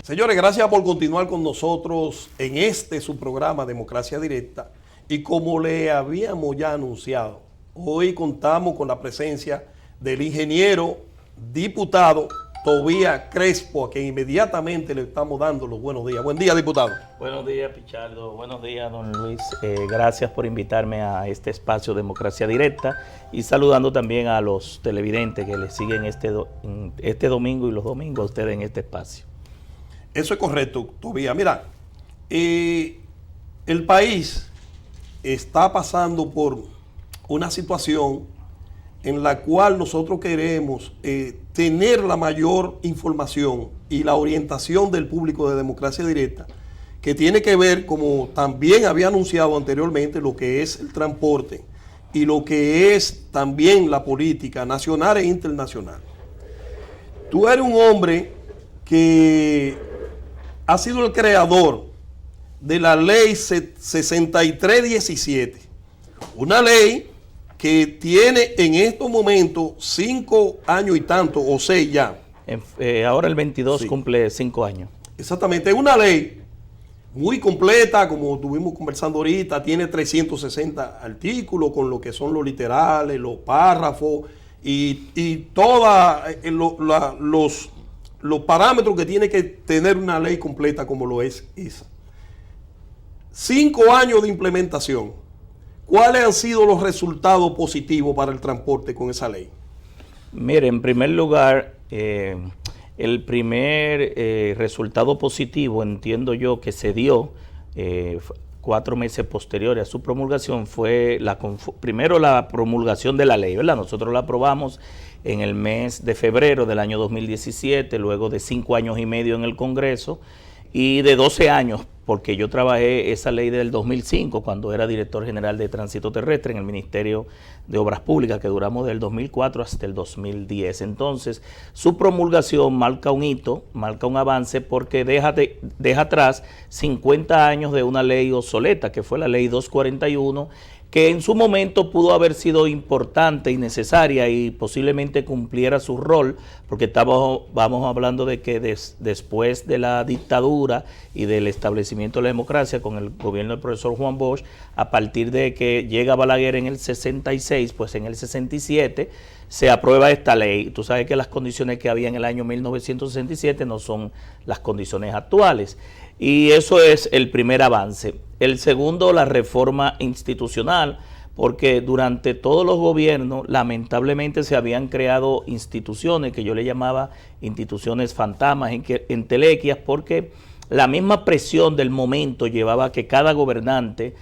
Señores, gracias por continuar con nosotros en su programa Democracia Directa. Y como le habíamos ya anunciado, hoy contamos con la presencia del ingeniero diputado Tobías Crespo, a quien inmediatamente le estamos dando los buenos días. Buen día, diputado. Buenos días, Pichardo. Buenos días, don Luis. Gracias por invitarme a este espacio Democracia Directa y saludando también a los televidentes que le siguen este domingo y los domingos a ustedes en este espacio. Eso es correcto, Tobías. Mira, el país está pasando por una situación en la cual nosotros queremos tener la mayor información y la orientación del público de Democracia Directa, que tiene que ver, como también había anunciado anteriormente, lo que es el transporte y lo que es también la política nacional e internacional. Tú eres un hombre que ha sido el creador de la ley 6317, una ley que tiene en estos momentos 5 años y tanto, o 6 ya. Ahora el 22 Sí. cumple 5 años. Exactamente, es una ley muy completa, como estuvimos conversando ahorita, tiene 360 artículos con lo que son los literales, los párrafos y todos los parámetros que tiene que tener una ley completa como lo es esa. 5 años de implementación. ¿Cuáles han sido los resultados positivos para el transporte con esa ley? Mire, en primer lugar, el primer resultado positivo, entiendo yo, que se dio 4 meses posteriores a su promulgación fue primero la promulgación de la ley, ¿verdad? Nosotros la aprobamos en el mes de febrero del año 2017, luego de 5 años y medio en el Congreso y de 12 años, porque yo trabajé esa ley del 2005 cuando era director general de Tránsito Terrestre en el Ministerio de Obras Públicas, que duramos del 2004 hasta el 2010. Entonces, su promulgación marca un hito, marca un avance, porque deja atrás 50 años de una ley obsoleta, que fue la ley 241, que en su momento pudo haber sido importante y necesaria y posiblemente cumpliera su rol, porque vamos hablando de que después de la dictadura y del establecimiento de la democracia con el gobierno del profesor Juan Bosch, a partir de que llega Balaguer en el 66, pues en el 67 se aprueba esta ley. Tú sabes que las condiciones que había en el año 1967 no son las condiciones actuales. Y eso es el primer avance. El segundo, la reforma institucional, porque durante todos los gobiernos lamentablemente se habían creado instituciones que yo le llamaba instituciones fantasmas, entelequias, porque la misma presión del momento llevaba a que cada gobernante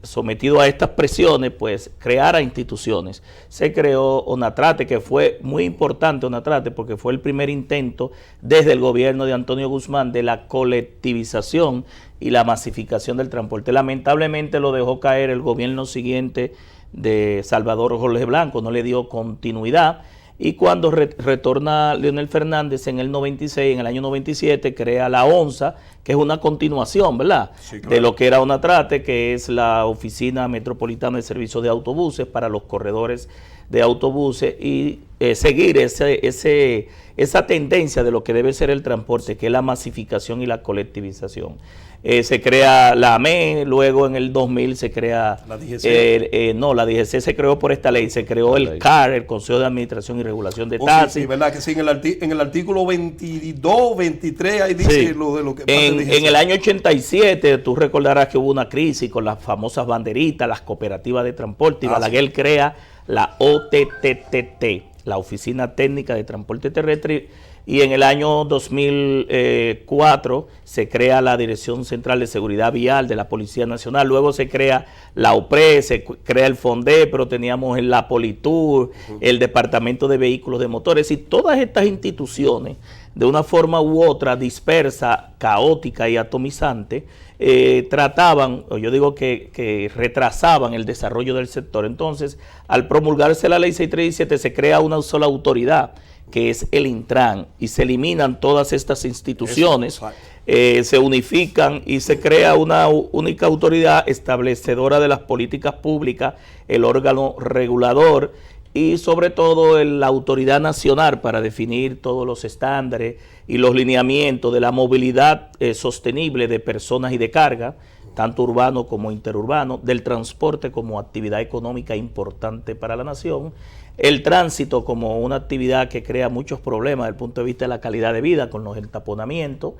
sometido a estas presiones, pues creara instituciones. Se creó Onatrate, que fue muy importante Onatrate, porque fue el primer intento desde el gobierno de Antonio Guzmán de la colectivización y la masificación del transporte. Lamentablemente lo dejó caer el gobierno siguiente de Salvador Jorge Blanco, no le dio continuidad. Y cuando retorna Leonel Fernández en el 96, en el año 97, crea la ONSA, que es una continuación, ¿verdad? Sí, claro, de lo que era Onatrate, que es la Oficina Metropolitana de Servicios de Autobuses para los corredores de autobuses, y seguir esa tendencia de lo que debe ser el transporte, que es la masificación y la colectivización. Se crea la AME, luego en el 2000 se crea... ¿La DGC? No, la DGC se creó por esta ley, se creó el CAR, el Consejo de Administración y Regulación de Taxis. Sí, ¿verdad? Que sí, en el artículo 22, 23, ahí dice sí, lo de lo que pasa en el año 87, tú recordarás que hubo una crisis con las famosas banderitas, las cooperativas de transporte, y Balaguer crea la OTTT, la Oficina Técnica de Transporte Terrestre, y en el año 2004 se crea la Dirección Central de Seguridad Vial de la Policía Nacional, luego se crea la OPRE, se crea el FONDE, pero teníamos la Politur, el Departamento de Vehículos de Motores, y todas estas instituciones, de una forma u otra, dispersa, caótica y atomizante, trataban, o yo digo que retrasaban el desarrollo del sector. Entonces, al promulgarse la ley 6317, se crea una sola autoridad, que es el Intran, y se eliminan todas estas instituciones, se unifican y se crea una única autoridad establecedora de las políticas públicas, el órgano regulador, y sobre todo la autoridad nacional para definir todos los estándares y los lineamientos de la movilidad sostenible de personas y de carga, tanto urbano como interurbano, del transporte como actividad económica importante para la nación, el tránsito como una actividad que crea muchos problemas desde el punto de vista de la calidad de vida con los entaponamientos,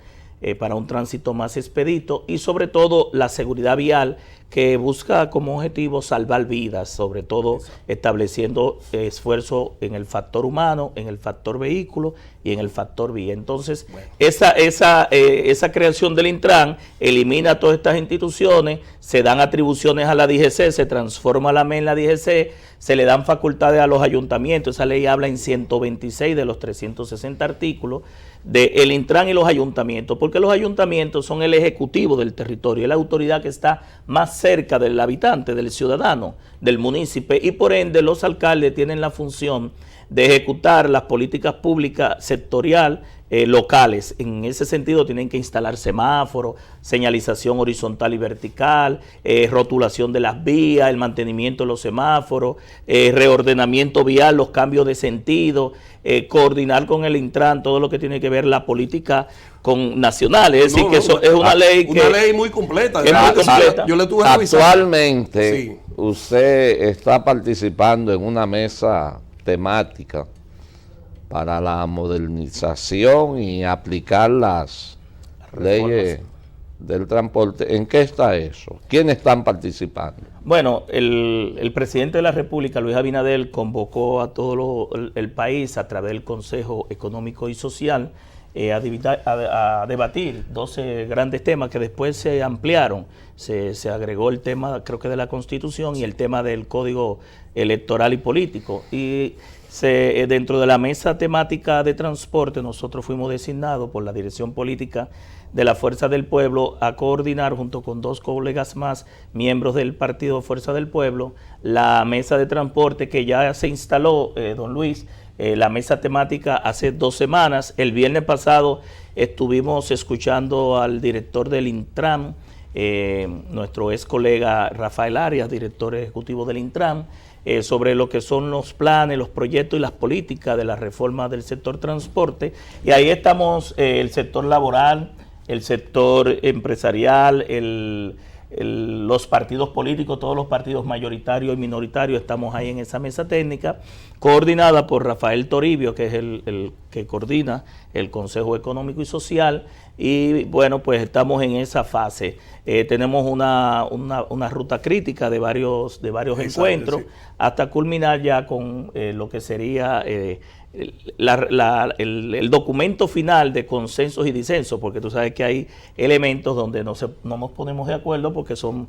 para un tránsito más expedito, y sobre todo la seguridad vial, que busca como objetivo salvar vidas, sobre todo estableciendo esfuerzo en el factor humano, en el factor vehículo y en el factor vía. Entonces, esa creación del Intran elimina todas estas instituciones, se dan atribuciones a la DGC, se transforma la MEN en la DGC, se le dan facultades a los ayuntamientos. Esa ley habla en 126 de los 360 artículos del Intran y los ayuntamientos, porque los ayuntamientos son el ejecutivo del territorio, es la autoridad que está más cerca del habitante, del ciudadano, del municipio, y por ende los alcaldes tienen la función de ejecutar las políticas públicas sectorial locales. En ese sentido tienen que instalar semáforos, señalización horizontal y vertical, rotulación de las vías, el mantenimiento de los semáforos, reordenamiento vial, los cambios de sentido, coordinar con el Intran todo lo que tiene que ver la política con nacional. Es decir, que eso es una ley que... Una ley muy completa. Es muy completa. Yo le tuve Actualmente, sí, usted está participando en una mesa temática para la modernización y aplicar las leyes del transporte. ¿En qué está eso? ¿Quiénes están participando? Bueno, el presidente de la República, Luis Abinader, convocó a todo el país a través del Consejo Económico y Social a debatir 12 grandes temas que después se ampliaron. Se agregó el tema, creo que de la Constitución, y el tema del Código Electoral y Político. Y dentro de la mesa temática de transporte, nosotros fuimos designados por la dirección política de la Fuerza del Pueblo a coordinar, junto con 2 colegas más, miembros del Partido Fuerza del Pueblo, la mesa de transporte que ya se instaló, don Luis, la mesa temática hace 2 semanas. El viernes pasado estuvimos escuchando al director del Intran, nuestro ex colega Rafael Arias, director ejecutivo del Intran, sobre lo que son los planes, los proyectos y las políticas de la reforma del sector transporte. Y ahí estamos el sector laboral, el sector empresarial, los partidos políticos, todos los partidos mayoritarios y minoritarios estamos ahí en esa mesa técnica, coordinada por Rafael Toribio, que es el que coordina el Consejo Económico y Social. Y bueno, pues estamos en esa fase. Tenemos una ruta crítica de varios encuentros, sí, hasta culminar ya con lo que sería el documento final de consensos y disensos, porque tú sabes que hay elementos donde no nos ponemos de acuerdo porque son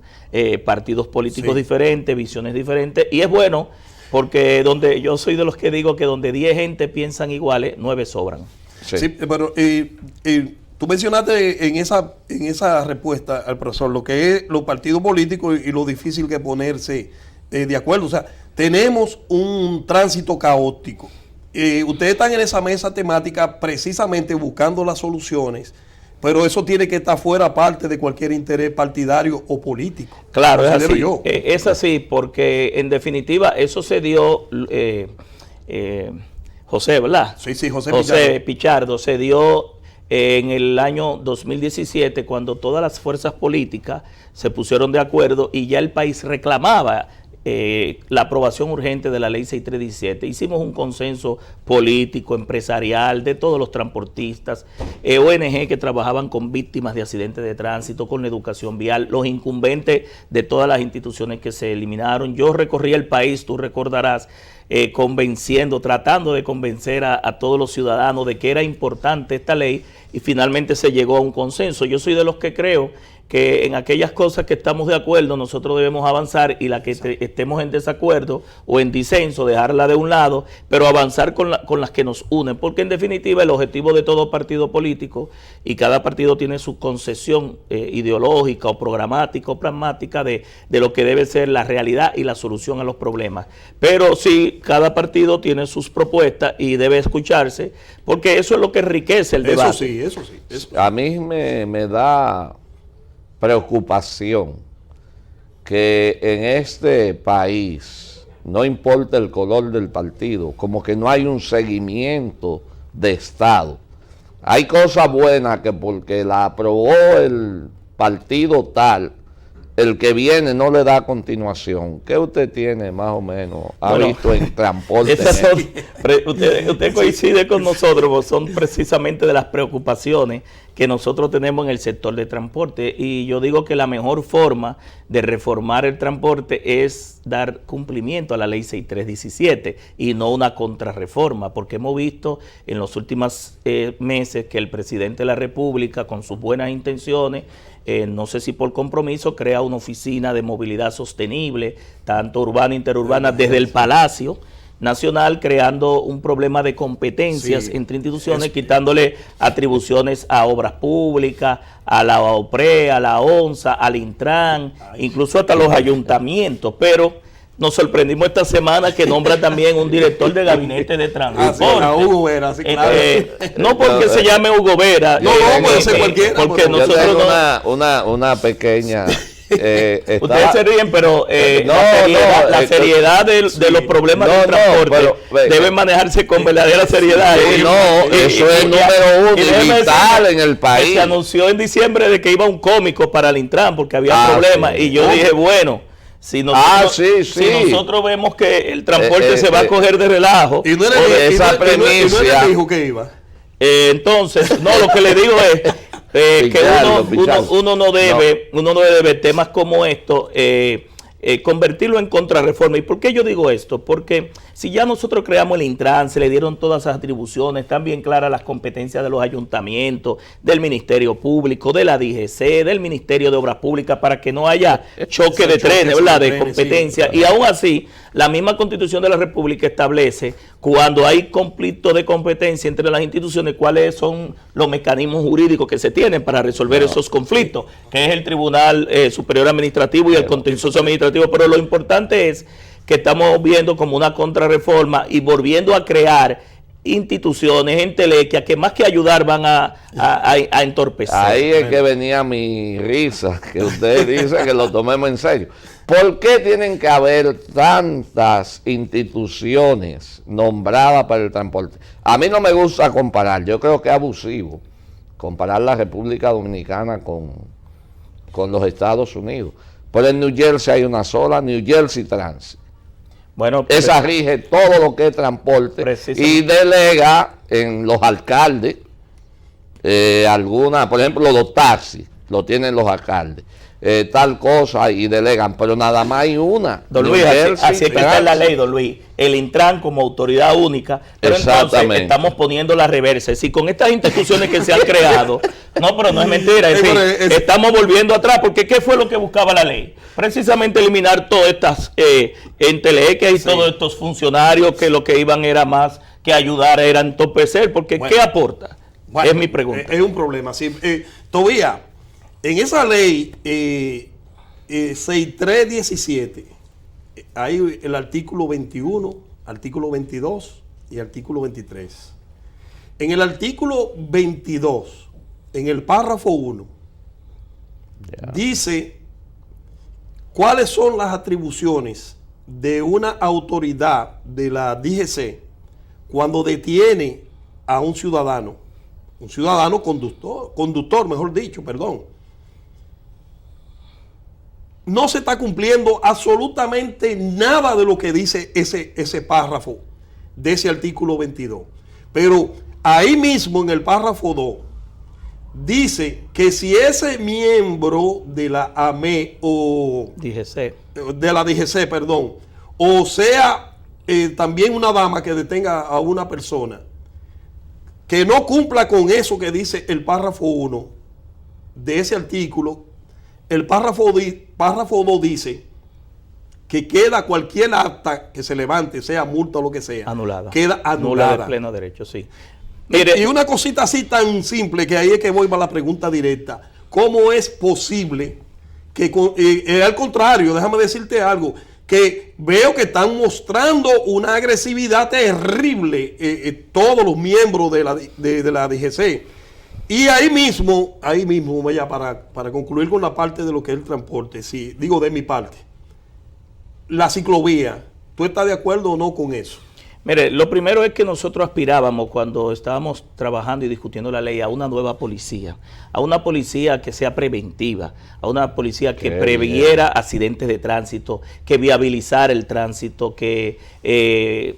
partidos políticos, sí, diferentes, visiones diferentes, y es bueno porque yo soy de los que digo que donde 10 gente piensan iguales, 9 sobran. Sí, sí, pero tú mencionaste en esa respuesta al profesor lo que es los partidos políticos y lo difícil que ponerse de acuerdo. O sea, tenemos un tránsito caótico. Ustedes están en esa mesa temática precisamente buscando las soluciones, pero eso tiene que estar fuera parte de cualquier interés partidario o político. Claro, es así, porque en definitiva eso se dio, José, ¿verdad? Sí, José Pichardo se dio en el año 2017, cuando todas las fuerzas políticas se pusieron de acuerdo y ya el país reclamaba la aprobación urgente de la ley 6317. Hicimos un consenso político, empresarial, de todos los transportistas, ONG que trabajaban con víctimas de accidentes de tránsito, con la educación vial, los incumbentes de todas las instituciones que se eliminaron. Yo recorrí el país, tú recordarás, tratando de convencer a todos los ciudadanos de que era importante esta ley, y finalmente se llegó a un consenso. Yo soy de los que creo que en aquellas cosas que estamos de acuerdo nosotros debemos avanzar, y la que estemos en desacuerdo o en disenso dejarla de un lado, pero avanzar con las que nos unen, porque en definitiva el objetivo de todo partido político, y cada partido tiene su concesión ideológica o programática o pragmática de lo que debe ser la realidad y la solución a los problemas, pero sí, cada partido tiene sus propuestas y debe escucharse, porque eso es lo que enriquece el debate. Eso sí. A mí me da preocupación que en este país no importa el color del partido, como que no hay un seguimiento de Estado. Hay cosas buenas que porque la aprobó el partido tal, el que viene no le da continuación. ¿Qué usted tiene más o menos? ¿Ha visto en transporte? Usted coincide con nosotros, porque son precisamente de las preocupaciones que nosotros tenemos en el sector de transporte. Y yo digo que la mejor forma de reformar el transporte es dar cumplimiento a la ley 6317 y no una contrarreforma, porque hemos visto en los últimos meses que el presidente de la República, con sus buenas intenciones, no sé si por compromiso, crea una oficina de movilidad sostenible, tanto urbana e interurbana, desde el Palacio Nacional, creando un problema de competencias entre instituciones, quitándole atribuciones a obras públicas, a la OPRE, a la ONSA, al Intran, incluso hasta los ayuntamientos, pero nos sorprendimos esta semana que nombra también un director de gabinete de transporte. Hugo Vera, sí, claro. No porque se llame Hugo Vera. No, puede ser cualquiera. Porque yo tengo una pequeña... Ustedes se ríen, pero la seriedad de los problemas del transporte debe manejarse con verdadera seriedad. Eso es número uno y vital en el país. Se anunció en diciembre de que iba un cómico para el Intran porque había problemas, y yo dije, bueno, si nosotros vemos que el transporte se va a coger de relajo, y no era dijo que iba. Entonces, no, lo que le digo es que uno no debe temas como esto convertirlo en contrarreforma. ¿Y por qué yo digo esto? Porque si ya nosotros creamos el Intran, se le dieron todas esas atribuciones, están bien claras las competencias de los ayuntamientos, del Ministerio Público, de la DGC, del Ministerio de Obras Públicas, para que no haya choque de trenes, ¿verdad?, de competencia. Sí, y aún así, la misma Constitución de la República establece, cuando hay conflicto de competencia entre las instituciones, cuáles son los mecanismos jurídicos que se tienen para resolver esos conflictos, que es el Tribunal Superior Administrativo y el Contencioso Administrativo. Pero lo importante es que estamos viendo como una contrarreforma y volviendo a crear instituciones, entelequias, que más que ayudar van a entorpecer. Ahí es que venía mi risa, que usted dice que lo tomemos en serio. ¿Por qué tienen que haber tantas instituciones nombradas para el transporte? A mí no me gusta comparar, yo creo que es abusivo comparar la República Dominicana con los Estados Unidos. Pero en New Jersey hay una sola, New Jersey Transit. Bueno, esa rige todo lo que es transporte y delega en los alcaldes alguna, por ejemplo, los taxis, lo tienen los alcaldes. Tal cosa y delegan, pero nada más hay una. Don Luis, así es que está en la ley, don Luis. El Intran como autoridad única, pero entonces estamos poniendo la reversa. Si con estas instituciones que se han creado, no, pero no es mentira, estamos volviendo atrás, porque ¿qué fue lo que buscaba la ley? Precisamente eliminar todas estas entelequias y todos estos funcionarios que lo que iban era más que ayudar, era entorpecer, porque ¿qué aporta? Es mi pregunta. Es un problema, sí. Todavía, en esa ley 6317 hay el artículo 21, artículo 22 y artículo 23. En el artículo 22, en el párrafo 1, dice cuáles son las atribuciones de una autoridad de la DGC cuando detiene a un ciudadano conductor, mejor dicho, perdón. No se está cumpliendo absolutamente nada de lo que dice ese párrafo de ese artículo 22. Pero ahí mismo en el párrafo 2 dice que si ese miembro de la AME o DGC, de la DGC, perdón, o sea también una dama que detenga a una persona que no cumpla con eso que dice el párrafo 1 de ese artículo, el párrafo 2 dice que queda cualquier acta que se levante, sea multa o lo que sea, anulada. Queda anulada. De pleno derecho, sí. Mire, y una cosita así tan simple, que ahí es que voy para la pregunta directa. ¿Cómo es posible que, al contrario, déjame decirte algo, que veo que están mostrando una agresividad terrible todos los miembros de la DGC? Y ahí mismo, vaya, para concluir con la parte de lo que es el transporte, sí, digo de mi parte, la ciclovía, ¿Tú estás de acuerdo o no con eso? Mire, lo primero es que nosotros aspirábamos cuando estábamos trabajando y discutiendo la ley a una nueva policía, a una policía que sea preventiva, a una policía que previera accidentes de tránsito, que viabilizara el tránsito, que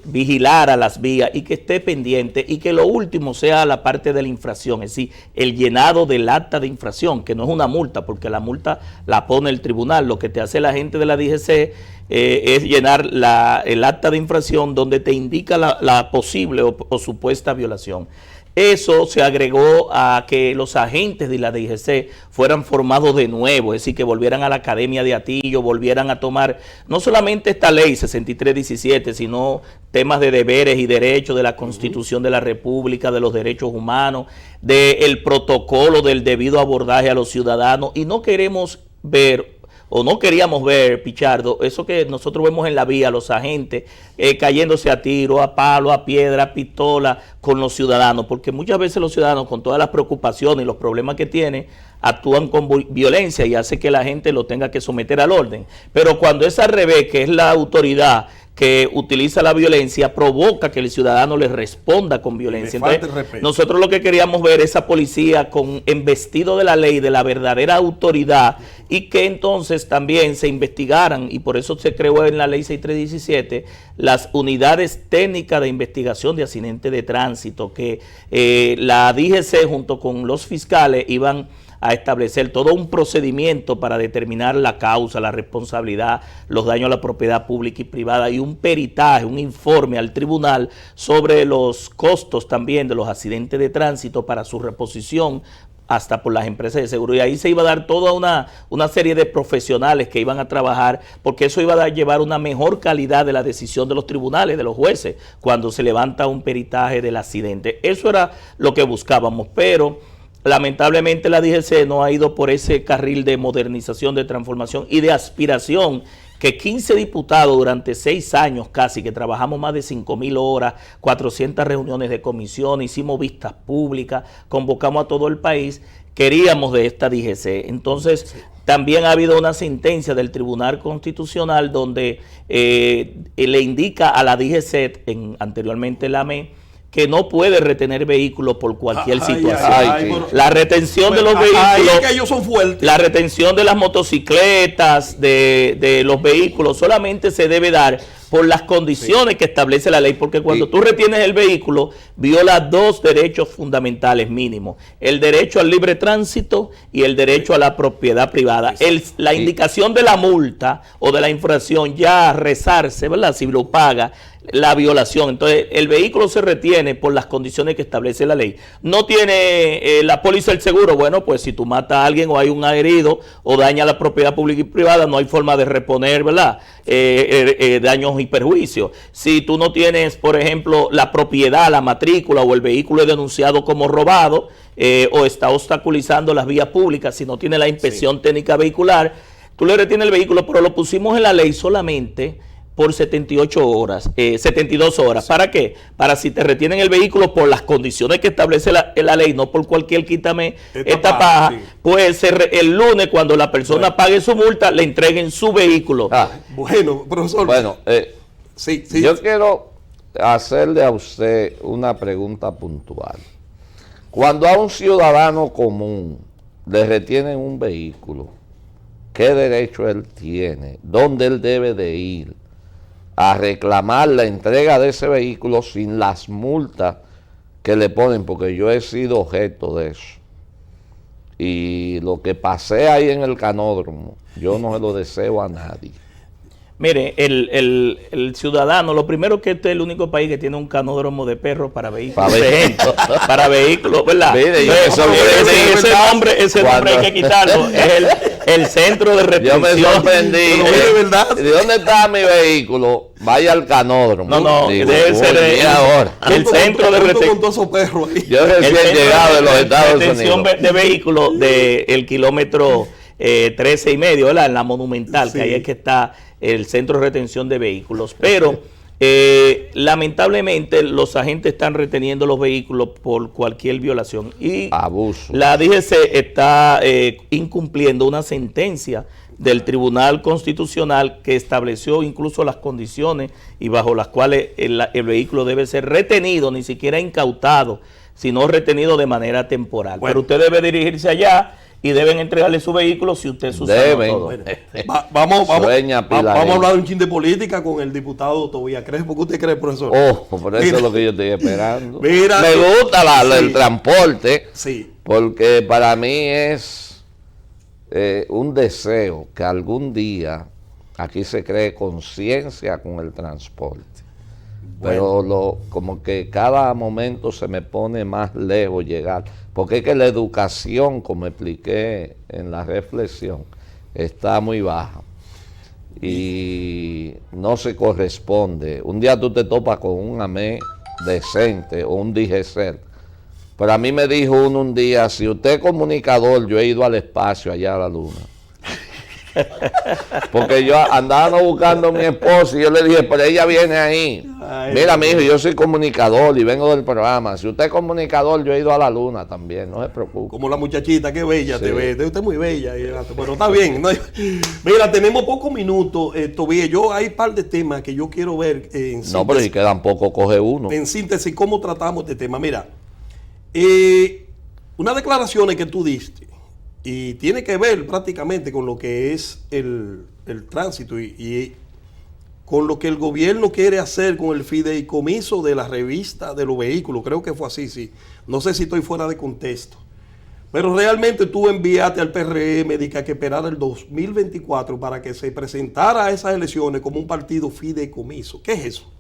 vigilara las vías y que esté pendiente, y que lo último sea la parte de la infracción, es decir, el llenado del acta de infracción, que no es una multa, porque la multa la pone el tribunal. Lo que te hace la gente de la DGC es llenar el acta de infracción donde te indica la posible o supuesta violación. Eso se agregó a que los agentes de la DGC fueran formados de nuevo, es decir, que volvieran a la Academia de Atillo, volvieran a tomar no solamente esta ley 6317, sino temas de deberes y derechos de la Constitución de la República, de los derechos humanos, del protocolo del debido abordaje a los ciudadanos. Y no queremos ver, o no queríamos ver, Pichardo, eso que nosotros vemos en la vía, los agentes cayéndose a tiro, a palo, a piedra, a pistola con los ciudadanos, porque muchas veces los ciudadanos, con todas las preocupaciones y los problemas que tienen, actúan con violencia y hace que la gente lo tenga que someter al orden. Pero cuando es al revés, que es la autoridad que utiliza la violencia, provoca que el ciudadano le responda con violencia. Entonces, nosotros lo que queríamos ver es esa policía vestido de la ley, de la verdadera autoridad, y que entonces también se investigaran, y por eso se creó en la ley 6317 las unidades técnicas de investigación de accidentes de tránsito, que la DGC junto con los fiscales iban a establecer todo un procedimiento para determinar la causa, la responsabilidad, los daños a la propiedad pública y privada, y un peritaje, un informe al tribunal sobre los costos también de los accidentes de tránsito para su reposición hasta por las empresas de seguro. Y ahí se iba a dar toda una serie de profesionales que iban a trabajar, porque eso iba a llevar una mejor calidad de la decisión de los tribunales, de los jueces, cuando se levanta un peritaje del accidente. Eso era lo que buscábamos, pero lamentablemente la DGC no ha ido por ese carril de modernización, de transformación y de aspiración que 15 diputados durante 6 años casi, que trabajamos más de 5.000 horas, 400 reuniones de comisión, hicimos vistas públicas, convocamos a todo el país, queríamos de esta DGC. Entonces, también ha habido una sentencia del Tribunal Constitucional donde le indica a la DGC, anteriormente la AME, que no puede retener vehículos por cualquier situación. La retención de los vehículos, que ellos son fuertes. La retención de las motocicletas, de los vehículos, solamente se debe dar por las condiciones que establece la ley, porque cuando tú retienes el vehículo, viola 2 derechos fundamentales mínimos: el derecho al libre tránsito y el derecho a la propiedad privada. La indicación de la multa o de la infracción ya rezarse, ¿verdad?, si lo paga, la violación. Entonces, el vehículo se retiene por las condiciones que establece la ley. No tiene la póliza del seguro. Bueno, pues si tú matas a alguien o hay un herido o daña la propiedad pública y privada, no hay forma de reponer, ¿verdad?, daños y perjuicios. Si tú no tienes, por ejemplo, la propiedad, la matrícula, o el vehículo es denunciado como robado o está obstaculizando las vías públicas, si no tiene la inspección técnica vehicular, tú le retienes el vehículo, pero lo pusimos en la ley solamente por 78 horas, 72 horas. ¿Para qué? Para si te retienen el vehículo por las condiciones que establece la ley, no por cualquier quítame esta paja, sí. Pues el lunes, cuando la persona pague su multa, le entreguen su vehículo. Bueno, profesor. Bueno, yo quiero hacerle a usted una pregunta puntual. Cuando a un ciudadano común le retienen un vehículo, ¿qué derecho él tiene? ¿Dónde él debe de ir a reclamar la entrega de ese vehículo sin las multas que le ponen? Porque yo he sido objeto de eso. Y lo que pasé ahí en el canódromo, yo no se lo deseo a nadie. Mire, el ciudadano, lo primero que este es el único país que tiene un canódromo de perros para vehículos. Para vehículos, ¿verdad? Mire, ese nombre hay que quitarlo. Es el centro de retención. Yo me sorprendí. ¿De dónde está mi vehículo? Vaya al canódromo. No, debe ser el centro de retención. Yo recién llegado de los Estados Unidos. Retención de vehículos del kilómetro 13 y medio, ¿verdad?, en la Monumental, sí, que ahí es que está el centro de retención de vehículos. Pero lamentablemente los agentes están reteniendo los vehículos por cualquier violación y abuso. La DGC está incumpliendo una sentencia del Tribunal Constitucional que estableció incluso las condiciones y bajo las cuales el vehículo debe ser retenido, ni siquiera incautado, sino retenido de manera temporal. Bueno, pero usted debe dirigirse allá y deben entregarle su vehículo si usted sucede todo. Bueno, vamos a hablar un chin de política con el diputado Tobías Crespo. ¿Qué usted cree, profesor? Por eso es lo que yo estoy esperando. Me gusta el transporte, sí, porque para mí es un deseo que algún día aquí se cree conciencia con el transporte. Pero como que cada momento se me pone más lejos llegar, porque es que la educación, como expliqué en la reflexión, está muy baja y no se corresponde. Un día tú te topas con un AME decente o un DGCER, pero a mí me dijo uno un día, si usted es comunicador, yo he ido al espacio allá a la luna. Porque yo andaba buscando a mi esposa y yo le dije, pero ella viene ahí. Ay, mira, mi hijo, yo soy comunicador y vengo del programa. Si usted es comunicador, yo he ido a la luna también, no se preocupe. Como la muchachita, qué bella sí. Te ve. Usted es muy bella. Pero está bien. ¿No? Mira, tenemos pocos minutos, Tobías. Hay un par de temas que yo quiero ver en síntesis. No, pero si quedan poco, coge uno. En síntesis, ¿cómo tratamos este tema? Mira, unas declaraciones que tú diste y tiene que ver prácticamente con lo que es el tránsito y con lo que el gobierno quiere hacer con el fideicomiso de la revista de los vehículos. Creo que fue así, sí. No sé si estoy fuera de contexto. Pero realmente tú enviaste al PRM de que esperara el 2024 para que se presentara a esas elecciones como un partido fideicomiso. ¿Qué es eso?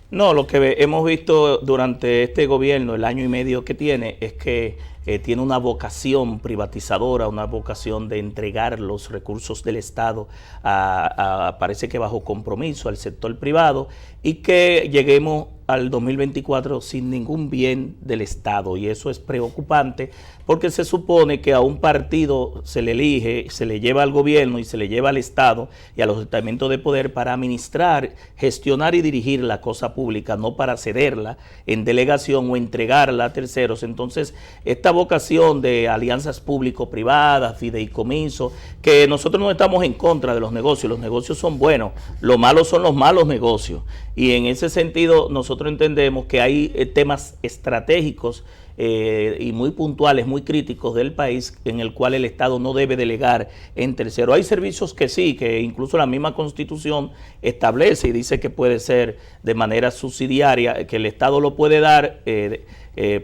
No, lo que hemos visto durante este gobierno, el año y medio que tiene, es que tiene una vocación privatizadora, una vocación de entregar los recursos del Estado parece que bajo compromiso al sector privado, y que lleguemos al 2024 sin ningún bien del Estado, y eso es preocupante porque se supone que a un partido se le elige, se le lleva al gobierno y se le lleva al Estado y a los estamentos de poder para administrar, gestionar y dirigir la cosa pública, no para cederla en delegación o entregarla a terceros. Entonces, esta vocación de alianzas público-privadas, fideicomiso, que nosotros no estamos en contra de los negocios son buenos, lo malo son los malos negocios, y en ese sentido nosotros entendemos que hay temas estratégicos y muy puntuales, muy críticos del país, en el cual el Estado no debe delegar en tercero. Hay servicios que sí, que incluso la misma Constitución establece y dice que puede ser de manera subsidiaria, que el Estado lo puede dar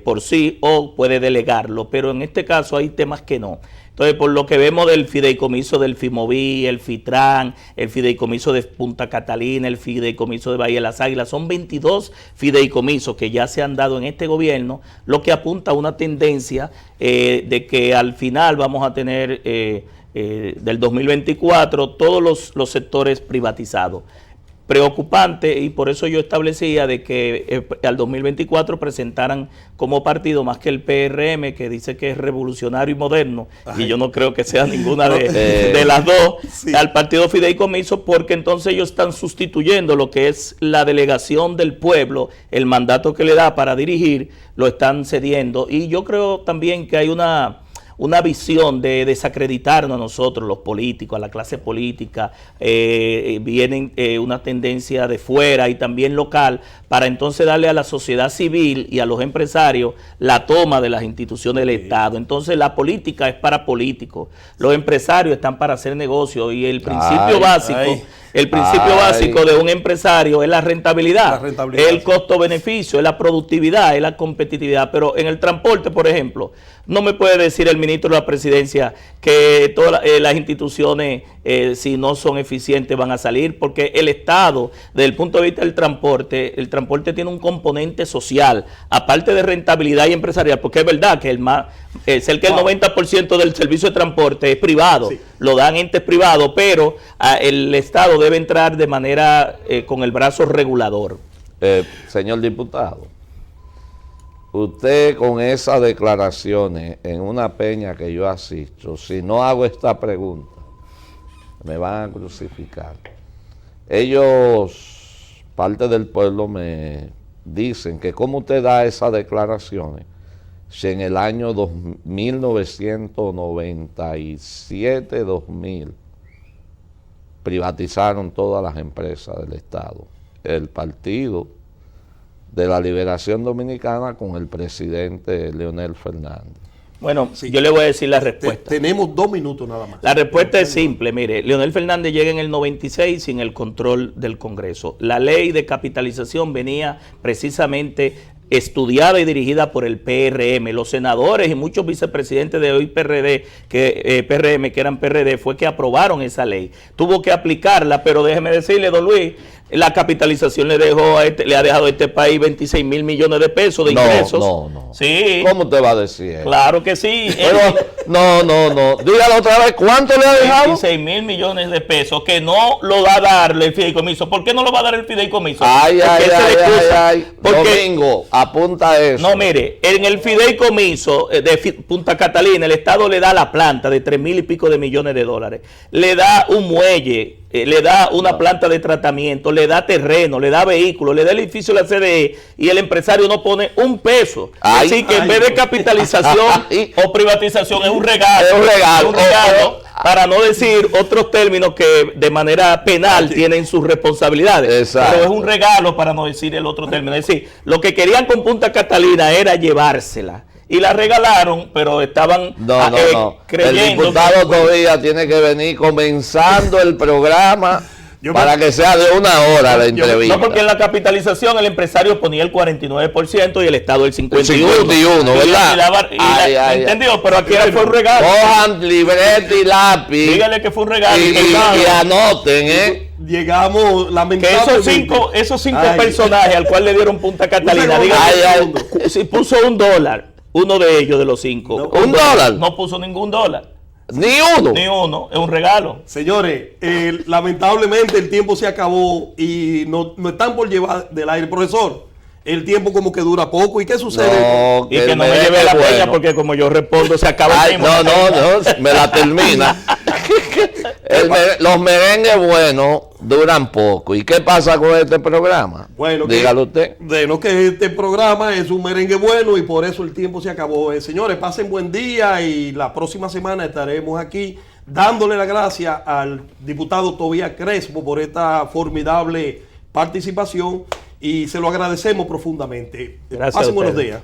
por sí o puede delegarlo, pero en este caso hay temas que no. Entonces, por lo que vemos del fideicomiso del FIMOVI, el FITRAN, el fideicomiso de Punta Catalina, el fideicomiso de Bahía de las Águilas, son 22 fideicomisos que ya se han dado en este gobierno, lo que apunta a una tendencia de que al final vamos a tener del 2024 todos los sectores privatizados. Preocupante, y por eso yo establecía de que al 2024 presentaran como partido más que el PRM, que dice que es revolucionario y moderno. Ay. Y yo no creo que sea ninguna de las dos, sí. Al partido fideicomiso, porque entonces ellos están sustituyendo lo que es la delegación del pueblo, el mandato que le da para dirigir, lo están cediendo. Y yo creo también que hay una visión de desacreditarnos a nosotros, los políticos, a la clase política, vienen una tendencia de fuera y también local, para entonces darle a la sociedad civil y a los empresarios la toma de las instituciones del Estado. Entonces la política es para políticos, los empresarios están para hacer negocios, y el principio básico de un empresario es la rentabilidad, es el costo-beneficio, es la productividad, es la competitividad. Pero en el transporte, por ejemplo, no me puede decir el ministro de la Presidencia que todas las instituciones, si no son eficientes, van a salir, porque el Estado, desde el punto de vista del transporte, el transporte tiene un componente social, aparte de rentabilidad y empresarial, porque es verdad que el 90% del servicio de transporte es privado, sí. Lo dan entes privados, pero el Estado debe entrar de manera con el brazo regulador. Señor diputado, usted con esas declaraciones en una peña que yo asisto, si no hago esta pregunta, me van a crucificar. Ellos parte del pueblo me dicen que cómo usted da esas declaraciones si en el año 1997-2000 privatizaron todas las empresas del Estado. El Partido de la Liberación Dominicana con el presidente Leonel Fernández. Bueno, Sí. yo le voy a decir la respuesta. Tenemos 2 minutos nada más. La respuesta es simple, mire, Leonel Fernández llega en el 96 sin el control del Congreso. La ley de capitalización venía precisamente estudiada y dirigida por el PRM. Los senadores y muchos vicepresidentes de hoy PRM, que eran PRD, fue que aprobaron esa ley. Tuvo que aplicarla, pero déjeme decirle, don Luis, la capitalización le ha dejado a este país 26 mil millones de pesos de ingresos. No. Sí. ¿Cómo te va a decir eso? Claro que sí. Pero, no. Dígalo otra vez, ¿cuánto le ha dejado? 26 mil millones de pesos que no lo va a dar el fideicomiso. ¿Por qué no lo va a dar el fideicomiso? Ay. Porque, Domingo, apunta eso. no, mire, en el fideicomiso de Punta Catalina, el Estado le da la planta de 3,000 y pico de millones de dólares. Le da un muelle, le da una planta de tratamiento, le da terreno, le da vehículos, le da el edificio de la CDE y el empresario no pone un peso. Así que en vez de capitalización o privatización es un regalo. Es un regalo. Es un regalo, para no decir otros términos que de manera penal tienen sus responsabilidades. Exacto. Pero es un regalo para no decir el otro término. Es decir, lo que querían con Punta Catalina era llevársela. Y la regalaron, pero estaban No. creyendo. El diputado todavía tiene que venir comenzando el programa para que sea de 1 hora la entrevista. No, porque en la capitalización el empresario ponía el 49% y el Estado el 51%. El 51, ¿verdad? ¿Entendió? Pero aquí fue un regalo. Cojan libreta y lápiz. Dígale que fue un regalo. Y anoten, Llegamos, Que lamentablemente. esos cinco personajes al cual le dieron Punta Catalina, Un segundo. si puso $1, uno de ellos de los 5. No, ¿un dólar? No puso ningún dólar. Ni uno. Ni uno, es un regalo. Señores, lamentablemente el tiempo se acabó y no están por llevar del aire. Profesor, el tiempo como que dura poco. ¿Y qué sucede? No, Y que no me lleve la peña porque como yo respondo se acaba el tiempo. No, me la termina. Los merengues buenos duran poco. ¿Y qué pasa con este programa? Bueno, dígalo usted. Bueno, que este programa es un merengue bueno y por eso el tiempo se acabó. Señores, pasen buen día y la próxima semana estaremos aquí dándole las gracias al diputado Tobías Crespo por esta formidable participación y se lo agradecemos profundamente. Gracias Pasen a buenos ustedes. días.